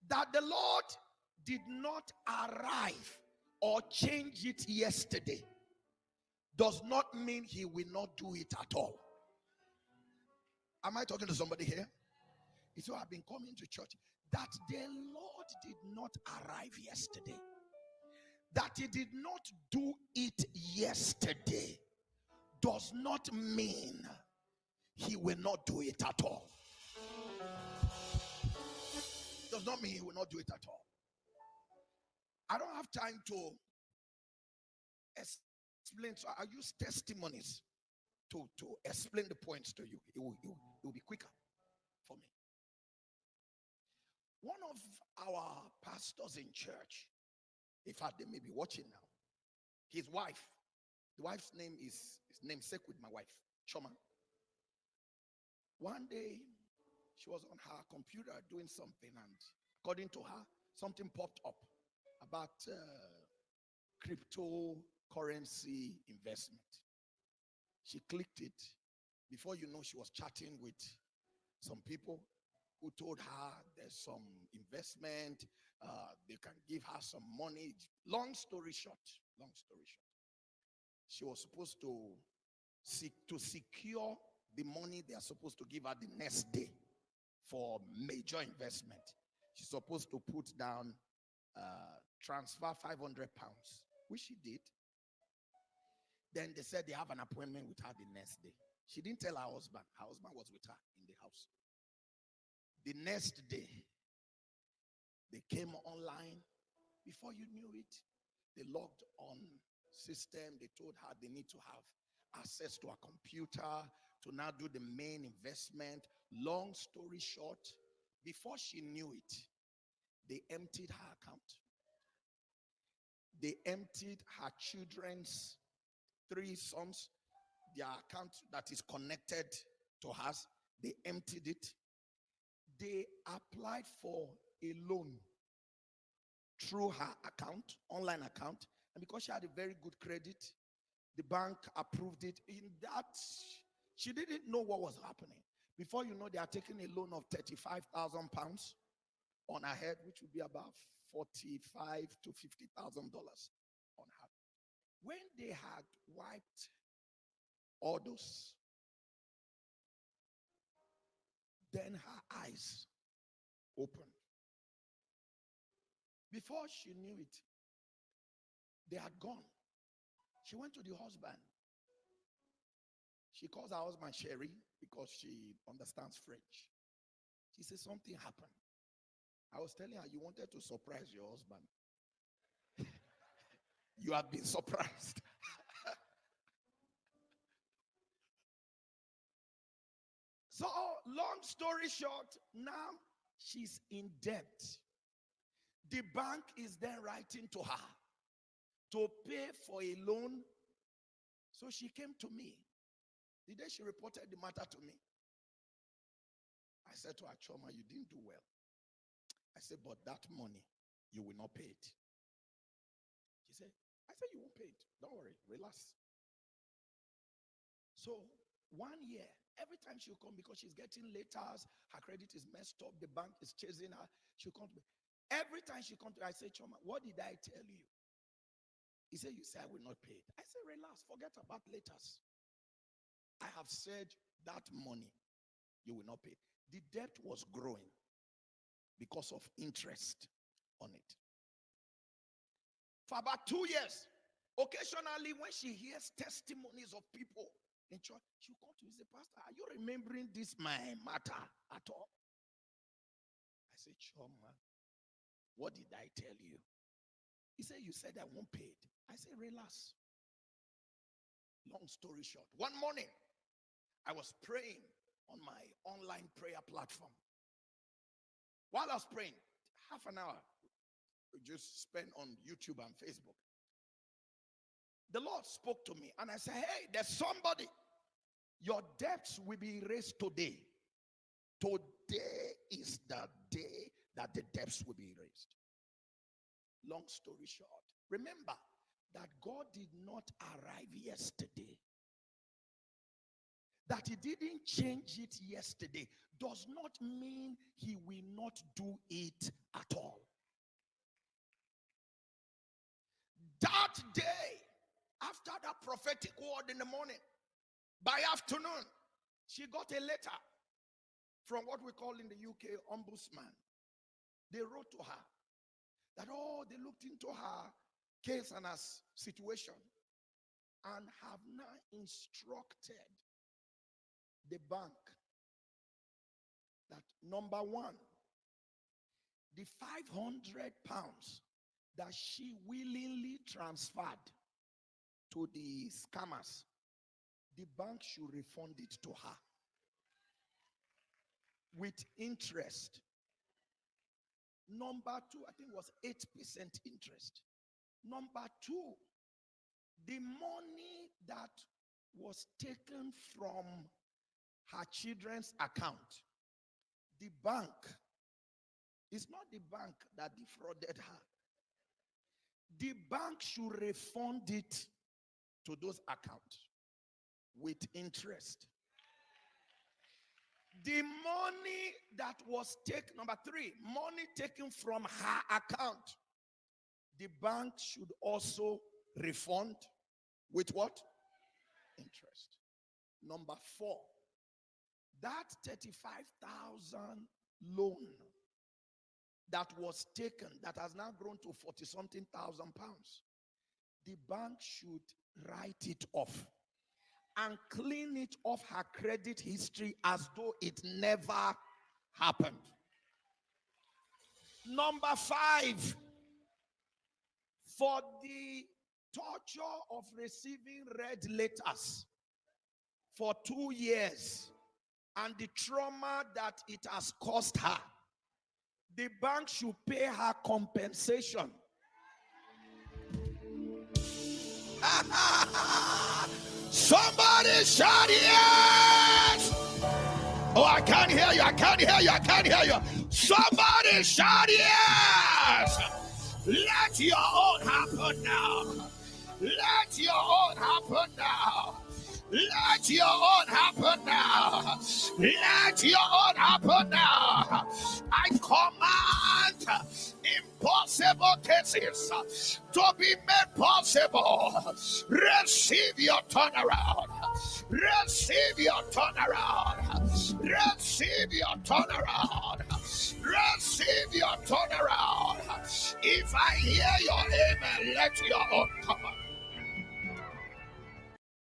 That the Lord did not arrive or change it yesterday does not mean he will not do it at all. Am I talking to somebody here? If you have been coming to church, that the Lord did not arrive yesterday, that he did not do it yesterday, does not mean he will not do it at all. Does not mean he will not do it at all. I don't have time to explain, so I use testimonies to explain the points to you. It will be quicker for me. One of our pastors in church, in fact, they may be watching now, his wife, the wife's name is namesake with my wife, Choma. One day, she was on her computer doing something, and according to her, something popped up about cryptocurrency investment. She clicked it. Before you know, she was chatting with some people who told her there's some investment, they can give her some money. Long story short, she was supposed to secure the money they are supposed to give her the next day for major investment. She's supposed to put down, transfer 500 pounds, which she did. Then they said they have an appointment with her the next day. She didn't tell her husband. Her husband was with her in the house. The next day, they came online. Before you knew it, they logged on system. They told her they need to have access to a computer to now do the main investment. Long story short, before she knew it, they emptied her account. They emptied her children's 3 sons, their account that is connected to hers. They emptied it. They applied for a loan through her account, online account, and because she had a very good credit, the bank approved it. In that, she didn't know what was happening. Before you know, they are taking a loan of 35,000 pounds on her head, which would be about $45,000 to $50,000 on her. When they had wiped all those, then her eyes opened. Before she knew it, they had gone. She went to the husband. She calls her husband Sherry because she understands French. She said something happened. I was telling her, you wanted to surprise your husband. You have been surprised. So, long story short, now she's in debt. The bank is then writing to her to pay for a loan. So she came to me. The day she reported the matter to me, I said to her, Choma, you didn't do well. I said, but that money, you will not pay it. She said, I said, you won't pay it. Don't worry, relax. So 1 year, every time she'll come, because she's getting letters, her credit is messed up, the bank is chasing her, she'll come to me. Every time she comes to me, I say, Choma, what did I tell you? He said, you say I will not pay it. I said, relax, forget about letters. I have said that money, you will not pay. The debt was growing because of interest on it. For about 2 years, occasionally when she hears testimonies of people in church, she'll come to me and say, Pastor, are you remembering this my matter at all? I say, Choma, what did I tell you? He said, you said I won't pay it. I said, relax. Long story short, one morning, I was praying on my online prayer platform. While I was praying, half an hour, we just spent on YouTube and Facebook. The Lord spoke to me and I said, hey, there's somebody. Your debts will be erased today. Today is the day that the debts will be erased. Long story short, remember that God did not arrive yesterday. That he didn't change it yesterday does not mean he will not do it at all. That day, after that prophetic word in the morning, by afternoon, she got a letter from what we call in the UK ombudsman. They wrote to her that, they looked into her case and her situation and have now instructed the bank that, number one, the 500 pounds that she willingly transferred to the scammers, the bank should refund it to her with interest. Number two, I think it was 8% interest. Number two, the money that was taken from her children's account, the bank, it's not the bank that defrauded her. The bank should refund it to those accounts with interest. The money that was taken, number three, money taken from her account, the bank should also refund with what? Interest. Number four, that 35,000 loan that was taken, that has now grown to 40-something thousand pounds, the bank should write it off and clean it off her credit history as though it never happened. Number five, for the torture of receiving red letters for 2 years and the trauma that it has caused her, the bank should pay her compensation. Somebody shout yes! Oh, I can't hear you, I can't hear you, I can't hear you. Somebody shout yes! Let your own happen now. Let your own happen now. Let your own happen now. Let your own happen now. I command impossible cases to be made possible. Receive your turnaround. Receive your turnaround. Receive your turnaround. Receive your turnaround. If I hear your amen, let your own come up.